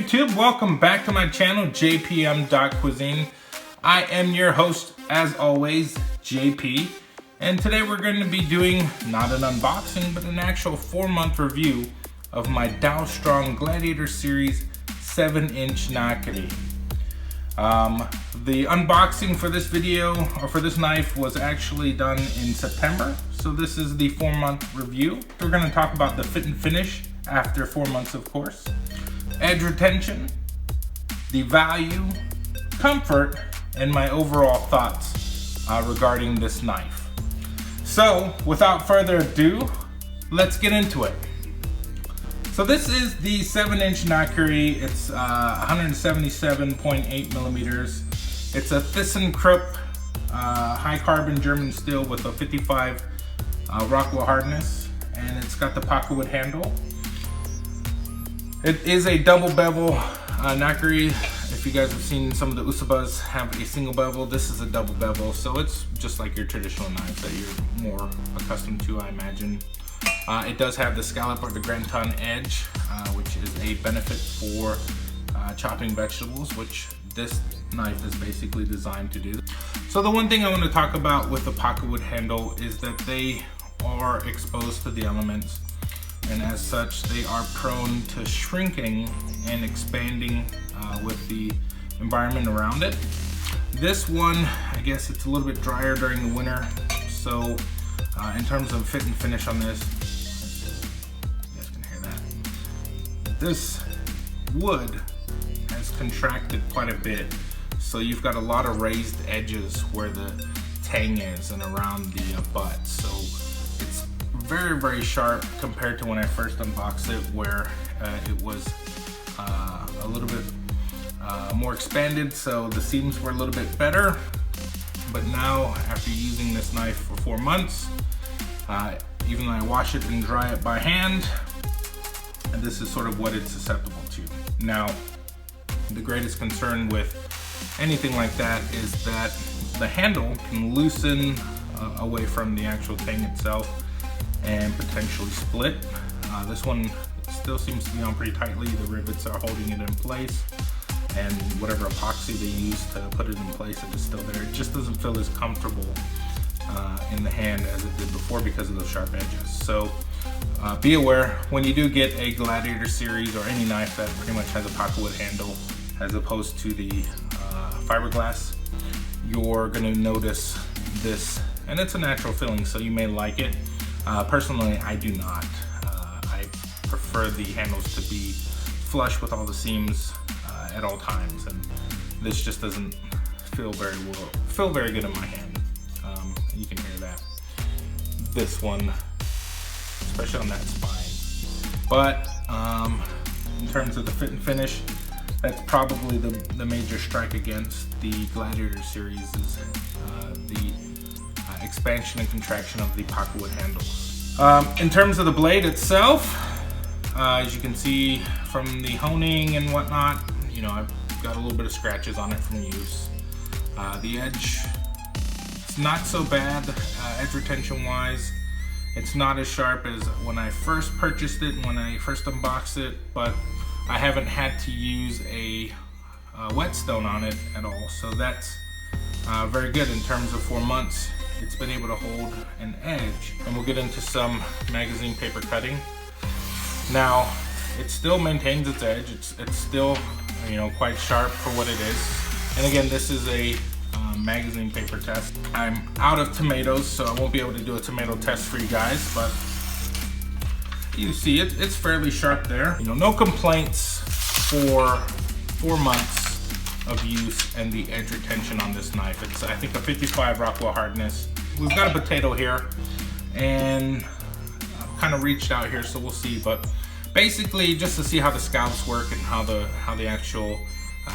YouTube? Welcome back to my channel, JPM.Cuisine. I am your host, as always, JP. And today we're going to be doing not an unboxing, but an actual 4-month review of my Dalstrong Gladiator series 7-inch Nakiri. The unboxing for this video, or for this knife, was actually done in September. So this is the 4-month review. We're going to talk about the fit and finish after 4 months, of course. Edge retention, the value, comfort, and my overall thoughts regarding this knife. So, without further ado, let's get into it. So this is the 7-inch Nakiri. It's 177.8 millimeters. It's a ThyssenKrupp high carbon German steel with a 55 Rockwell hardness, and it's got the Pookatori handle. It is a double bevel Nakiri. If you guys have seen some of the Usabas have a single bevel, this is a double bevel, so it's just like your traditional knives that you're more accustomed to, I imagine. It does have the scallop or the gratin edge, which is a benefit for chopping vegetables, which this knife is basically designed to do. So the one thing I want to talk about with the Pookatori handle is that they are exposed to the elements, and as such they are prone to shrinking and expanding with the environment around it. This one, I guess it's a little bit drier during the winter, so in terms of fit and finish on this, you guys can hear that, this wood has contracted quite a bit, so you've got a lot of raised edges where the tang is and around the butt, so it's very, very sharp compared to when I first unboxed it, where it was a little bit more expanded, so the seams were a little bit better. But now, after using this knife for 4 months, even though I wash it and dry it by hand, and this is sort of what it's susceptible to. Now, the greatest concern with anything like that is that the handle can loosen away from the actual tang itself and potentially split. This one still seems to be on pretty tightly. The rivets are holding it in place, and whatever epoxy they use to put it in place, it is still there. It just doesn't feel as comfortable in the hand as it did before because of those sharp edges. So be aware when you do get a Gladiator series or any knife that pretty much has a Pookatori handle as opposed to the fiberglass, you're going to notice this, and it's a natural feeling, so you may like it. Personally, I do not. I prefer the handles to be flush with all the seams at all times, and this just doesn't feel very good in my hand. You can hear that. This one, especially on that spine. But in terms of the fit and finish, that's probably the major strike against the Gladiator series is the expansion and contraction of the Pookatori handles. In terms of the blade itself, as you can see from the honing and whatnot, you know, I've got a little bit of scratches on it from use. The edge, it's not so bad, edge retention wise. It's not as sharp as when I first purchased it and when I first unboxed it, but I haven't had to use a whetstone on it at all, so that's very good. In terms of 4 months, it's been able to hold an edge, and we'll get into some magazine paper cutting. Now, it still maintains its edge. It's still, you know, quite sharp for what it is. And again, this is a magazine paper test. I'm out of tomatoes, so I won't be able to do a tomato test for you guys, but you see it's fairly sharp there. You know, no complaints for 4 months of use and the edge retention on this knife. It's, I think, a 55 Rockwell hardness. We've got a potato here, and I've kind of reached out here, so we'll see. But basically, just to see how the scallops work and how the actual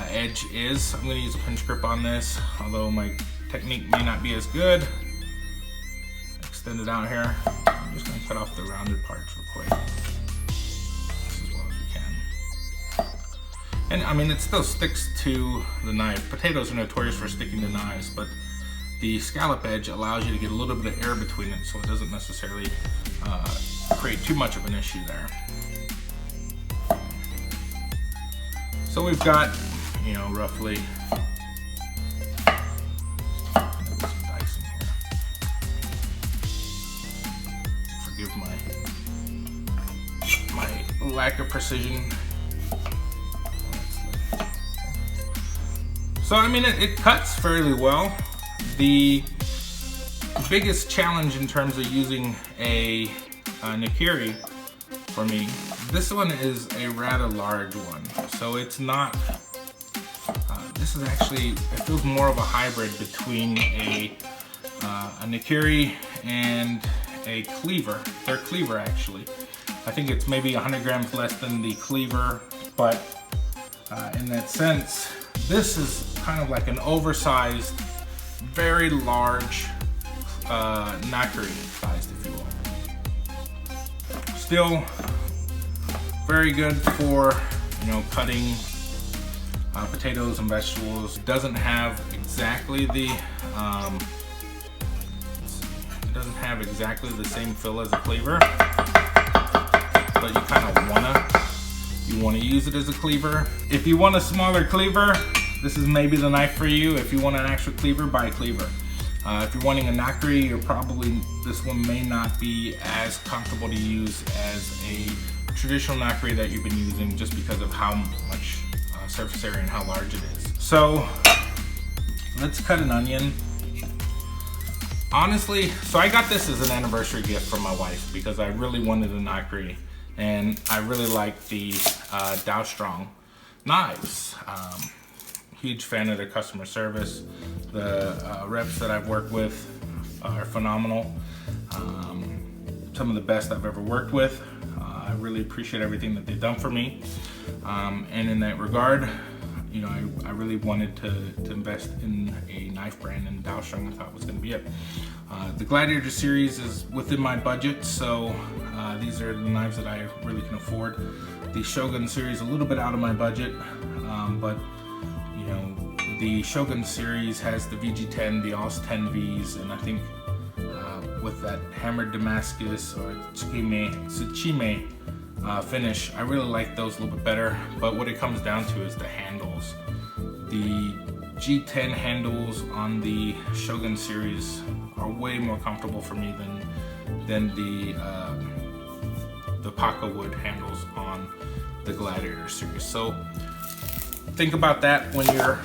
edge is, I'm going to use a pinch grip on this, although my technique may not be as good. Extend it out here. I'm just going to cut off the rounded parts real quick, just as well as we can. And I mean, it still sticks to the knife. Potatoes are notorious for sticking to knives, but the scallop edge allows you to get a little bit of air between it, so it doesn't necessarily create too much of an issue there. So we've got, you know, roughly, forgive my lack of precision. So I mean, it cuts fairly well. The biggest challenge in terms of using a Nakiri for me, this one is a rather large one. So it's not, this is actually, it feels more of a hybrid between a Nakiri and a cleaver. They're cleaver actually. I think it's maybe 100 grams less than the cleaver, but in that sense, this is kind of like an oversized, very large Nakiri sized, if you will. Still very good for, you know, cutting potatoes and vegetables. It doesn't have exactly the same fill as a cleaver, but you kind of wanna use it as a cleaver. If you want a smaller cleaver, this is maybe the knife for you. If you want an actual cleaver, buy a cleaver. If you're wanting a Nakiri, this one may not be as comfortable to use as a traditional Nakiri that you've been using, just because of how much surface area and how large it is. So let's cut an onion. Honestly, so I got this as an anniversary gift from my wife because I really wanted a Nakiri, and I really like the Dalstrong knives. Huge fan of their customer service. The reps that I've worked with are phenomenal. Some of the best I've ever worked with. I really appreciate everything that they've done for me. And in that regard, you know, I really wanted to invest in a knife brand, and Dalstrong I thought was going to be it. The Gladiator series is within my budget, so these are the knives that I really can afford. The Shogun series a little bit out of my budget, but you know, the Shogun series has the VG10, the AUS 10Vs, and I think with that hammered Damascus or Tsuchime finish, I really like those a little bit better. But what it comes down to is the handles. The G10 handles on the Shogun series are way more comfortable for me than the Paka wood handles on the Gladiator series. So think about that when you're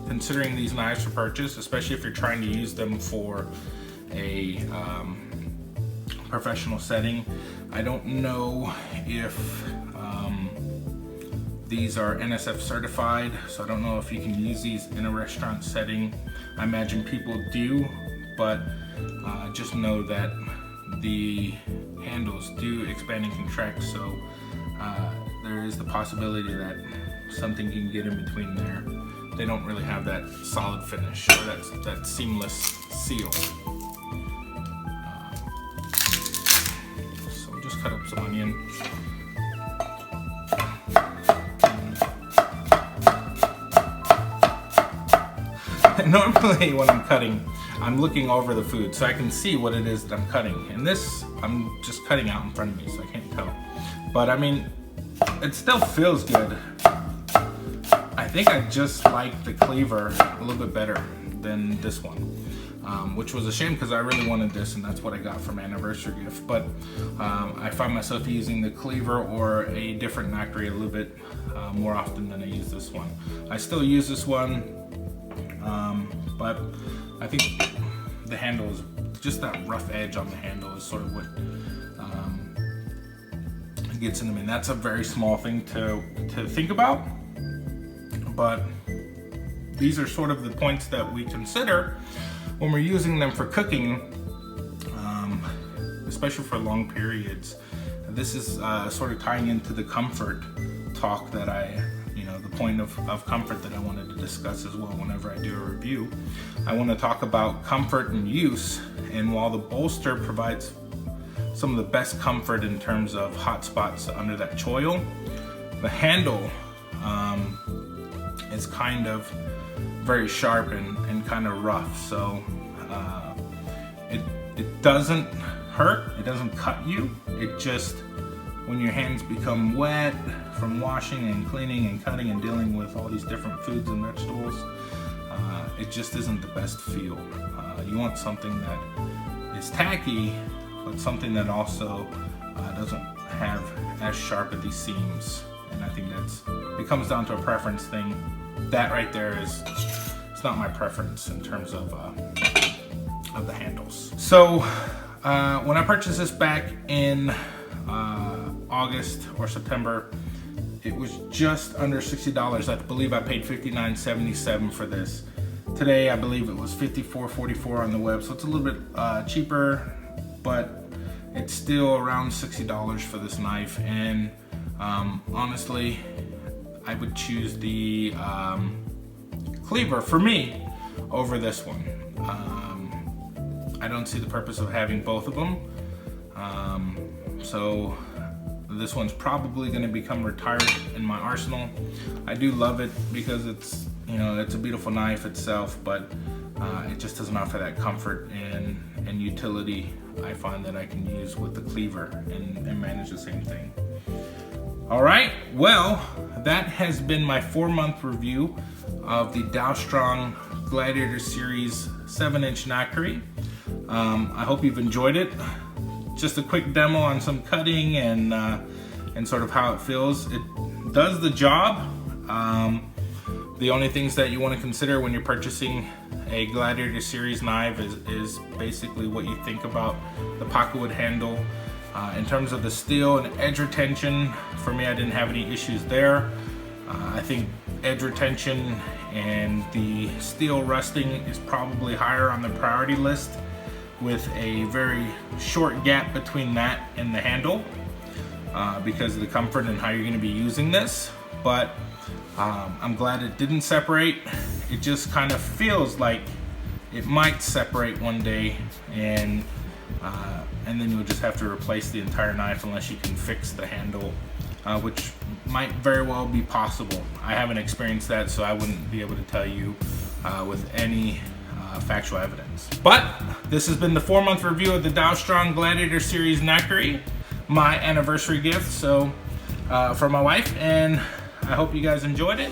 considering these knives for purchase, especially if you're trying to use them for a professional setting. I don't know if these are NSF certified, so I don't know if you can use these in a restaurant setting. I imagine people do, but just know that the handles do expand and contract, so there is the possibility that something can get in between there. They don't really have that solid finish or that seamless seal. So just cut up some onion. Normally when I'm cutting, I'm looking over the food so I can see what it is that I'm cutting. And this, I'm just cutting out in front of me, so I can't tell. But I mean, it still feels good. I think I just like the cleaver a little bit better than this one, which was a shame because I really wanted this, and that's what I got for my anniversary gift. But I find myself using the cleaver or a different Nakiri a little bit more often than I use this one. I still use this one, but I think the handle is just that rough edge on the handle is sort of what gets into me. And that's a very small thing to think about, but these are sort of the points that we consider when we're using them for cooking, especially for long periods. This is sort of tying into the comfort talk that the point of comfort that I wanted to discuss as well whenever I do a review. I want to talk about comfort and use, and while the bolster provides some of the best comfort in terms of hot spots under that choil, the handle is kind of very sharp and kind of rough. So it doesn't hurt, it doesn't cut you, it just, when your hands become wet from washing and cleaning and cutting and dealing with all these different foods and vegetables, it just isn't the best feel. You want something that is tacky, but something that also doesn't have as sharp at these seams. And I think it comes down to a preference thing. That right there it's not my preference in terms of the handles. So when I purchased this back in August or September, it was just under $60. I believe I paid $59.77 for this. Today I believe it was $54.44 on the web, so it's a little bit cheaper, but it's still around $60 for this knife. And honestly, I would choose the cleaver for me over this one. I don't see the purpose of having both of them, so this one's probably going to become retired in my arsenal. I do love it because it's a beautiful knife itself, but it just doesn't offer that comfort and utility I find that I can use with the cleaver and manage the same thing. All right, well, that has been my 4-month review of the Dalstrong Gladiator Series 7-inch Nakiri. I hope you've enjoyed it. Just a quick demo on some cutting and sort of how it feels. It does the job. The only things that you want to consider when you're purchasing a Gladiator Series knife is basically what you think about the pocketwood handle. In terms of the steel and edge retention, for me, I didn't have any issues there. I think edge retention and the steel rusting is probably higher on the priority list, with a very short gap between that and the handle because of the comfort and how you're going to be using this. But I'm glad it didn't separate. It just kind of feels like it might separate one day, and then you'll just have to replace the entire knife unless you can fix the handle, which might very well be possible. I haven't experienced that, so I wouldn't be able to tell you with any factual evidence. But this has been the 4-month review of the Dalstrong Gladiator Series Nakiri, my anniversary gift for my wife, and I hope you guys enjoyed it.